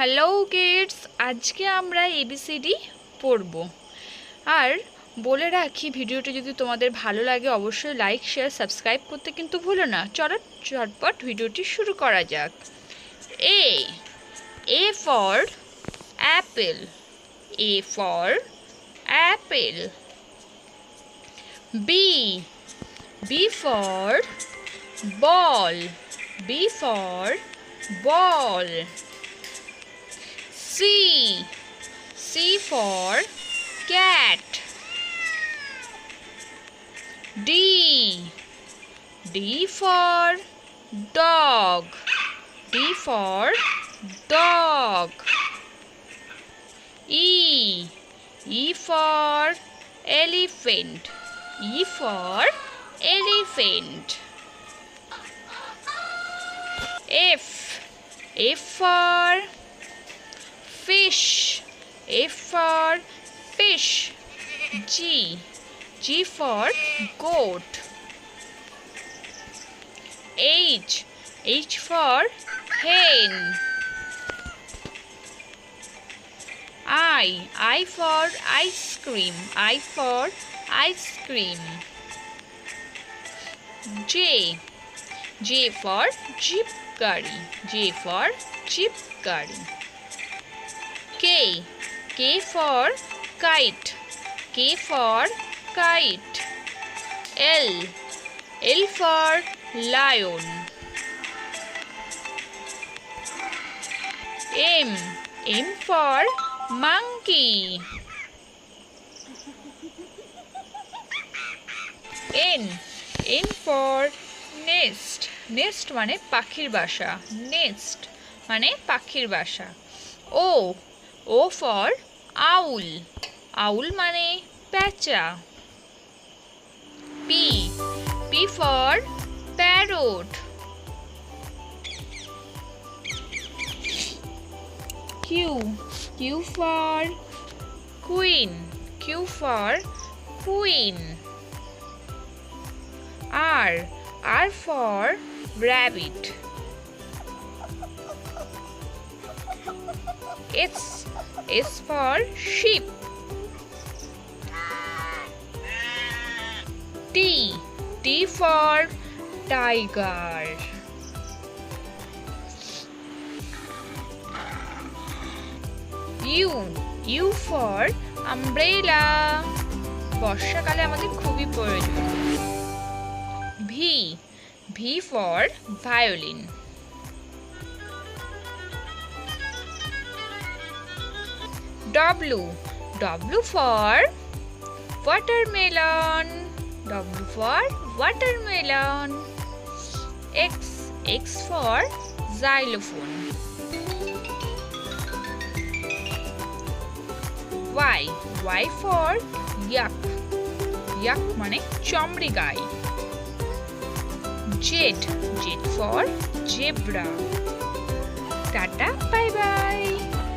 Hello kids, আজকে আমরা ABCD পড়ব। আর বলে রাখি, ভিডিওটি যদি তোমাদের ভালো লাগে অবশ্যই লাইক শেয়ার সাবস্ক্রাইব করতে কিন্তু ভুলো না। চলো ঝটপট ভিডিওটি শুরু করা যাক। A for apple, A for apple. B for ball, B for ball. C for cat. D for dog, D for dog. E for elephant, E for elephant. F for fish, F for fish. G for goat. H for hen. I for ice cream, I for ice cream. J for jeep গাড়ি, J for jeep গাড়ি. K for kite, K for kite. L for lion. M for monkey. N for nest, nest মানে পাখির বাসা, nest মানে পাখির বাসা. O for owl, owl মানে পেঁচা. P for parrot. Q for queen, Q for queen. R for rabbit. S for sheep. T for tiger. U for umbrella, বর্ষাকালে আমাদের খুবই প্রয়োজন. V for violin. W for watermelon, W for watermelon. X for xylophone. Y for yak, yak মানে চমড়ি গাই. Z for zebra. Tata, bye bye.